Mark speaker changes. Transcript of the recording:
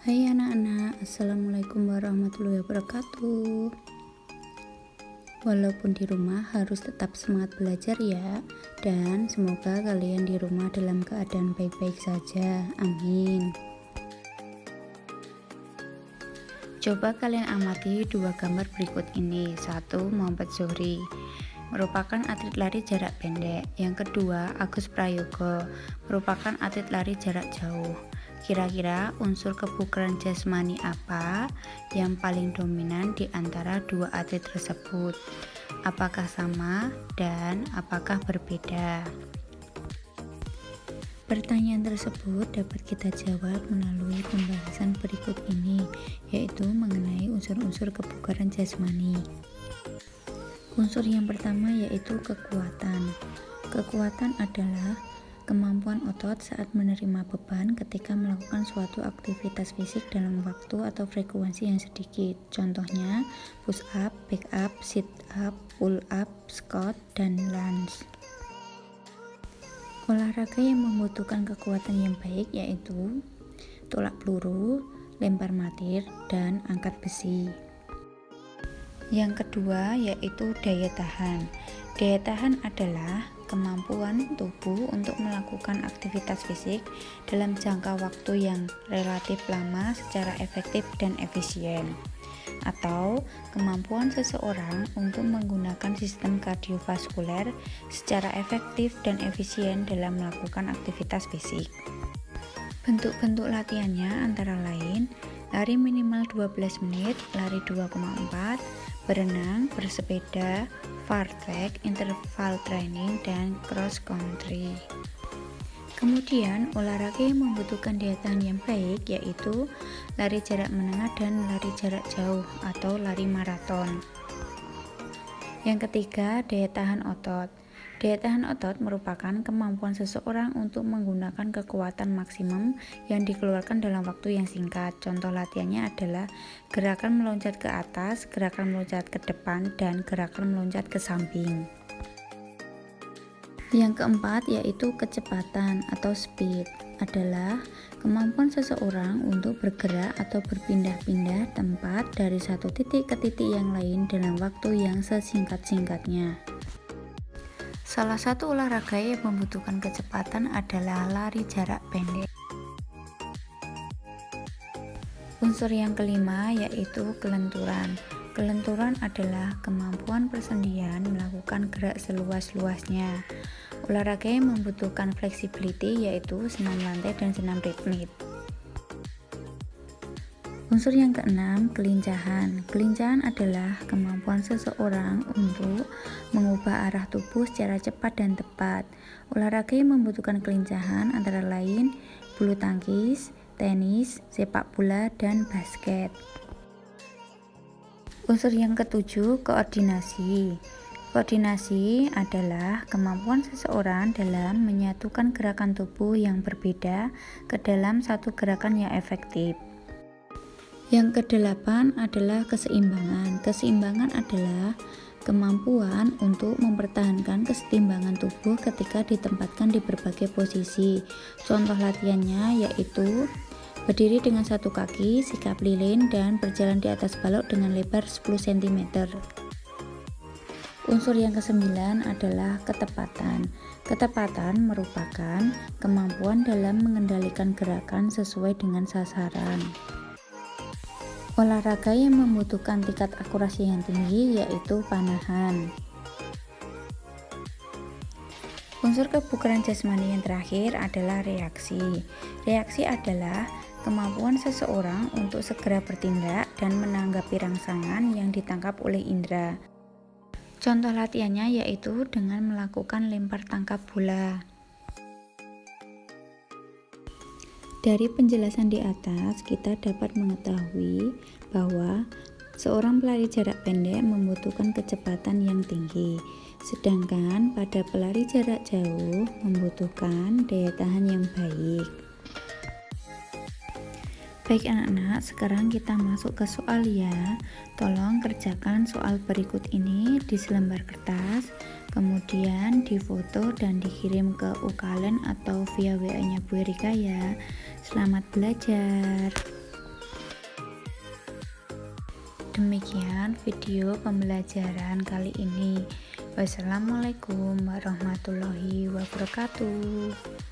Speaker 1: Hai anak-anak, Assalamualaikum warahmatullahi wabarakatuh. Walaupun di rumah harus tetap semangat belajar ya. Dan semoga kalian di rumah dalam keadaan baik-baik saja, amin. Coba kalian amati dua gambar berikut ini. Satu, Muhammad Zohri merupakan atlet lari jarak pendek. Yang kedua, Agus Prayogo merupakan atlet lari jarak jauh. Kira-kira unsur kebugaran jasmani apa yang paling dominan di antara dua atlet tersebut? Apakah sama dan apakah berbeda? Pertanyaan tersebut dapat kita jawab melalui pembahasan berikut ini, yaitu mengenai unsur-unsur kebugaran jasmani. Unsur yang pertama yaitu kekuatan. Kekuatan adalah kemampuan otot saat menerima beban ketika melakukan suatu aktivitas fisik dalam waktu atau frekuensi yang sedikit. Contohnya push up, back up, sit up, pull up, squat, dan lunge. Olahraga yang membutuhkan kekuatan yang baik yaitu tolak peluru, lempar matir, dan angkat besi. Yang kedua yaitu daya tahan. Daya tahan adalah kemampuan tubuh untuk melakukan aktivitas fisik dalam jangka waktu yang relatif lama secara efektif dan efisien, atau kemampuan seseorang untuk menggunakan sistem kardiovaskuler secara efektif dan efisien dalam melakukan aktivitas fisik. Bentuk-bentuk latihannya antara lain lari minimal 12 menit, lari 2,4, berenang, bersepeda, fast track, interval training, dan cross country. Kemudian, olahraga yang membutuhkan daya tahan yang baik yaitu lari jarak menengah dan lari jarak jauh atau lari maraton. Yang ketiga, daya tahan otot. Daya tahan otot merupakan kemampuan seseorang untuk menggunakan kekuatan maksimum yang dikeluarkan dalam waktu yang singkat. Contoh latihannya adalah gerakan meloncat ke atas, gerakan meloncat ke depan, dan gerakan meloncat ke samping. Yang keempat yaitu kecepatan atau speed adalah kemampuan seseorang untuk bergerak atau berpindah-pindah tempat dari satu titik ke titik yang lain dalam waktu yang sesingkat-singkatnya. Salah satu olahraga yang membutuhkan kecepatan adalah lari jarak pendek. Unsur yang kelima yaitu kelenturan. Kelenturan adalah kemampuan persendian melakukan gerak seluas-luasnya. Olahraga yang membutuhkan flexibility yaitu senam lantai dan senam ritmik. Unsur yang keenam, kelincahan. Kelincahan adalah kemampuan seseorang untuk mengubah arah tubuh secara cepat dan tepat. Olahraga yang membutuhkan kelincahan antara lain bulu tangkis, tenis, sepak bola, dan basket. Unsur yang ketujuh, koordinasi. Koordinasi adalah kemampuan seseorang dalam menyatukan gerakan tubuh yang berbeda ke dalam satu gerakan yang efektif. Yang kedelapan adalah keseimbangan. Keseimbangan adalah kemampuan untuk mempertahankan keseimbangan tubuh ketika ditempatkan di berbagai posisi. Contoh latihannya yaitu berdiri dengan satu kaki, sikap lilin, dan berjalan di atas balok dengan lebar 10 cm. Unsur yang kesembilan adalah ketepatan. Ketepatan merupakan kemampuan dalam mengendalikan gerakan sesuai dengan sasaran. Olahraga yang membutuhkan tingkat akurasi yang tinggi yaitu panahan. Unsur kebugaran jasmani yang terakhir adalah reaksi. Reaksi adalah kemampuan seseorang untuk segera bertindak dan menanggapi rangsangan yang ditangkap oleh indera. Contoh latihannya yaitu dengan melakukan lempar tangkap bola. Dari penjelasan di atas, kita dapat mengetahui bahwa seorang pelari jarak pendek membutuhkan kecepatan yang tinggi, sedangkan pada pelari jarak jauh membutuhkan daya tahan yang baik. Baik anak-anak, sekarang kita masuk ke soal ya. Tolong kerjakan soal berikut ini di selembar kertas, kemudian difoto dan dikirim ke ukalen atau via WA-nya Bu Erika ya. Selamat belajar. Demikian video pembelajaran kali ini. Wassalamualaikum warahmatullahi wabarakatuh.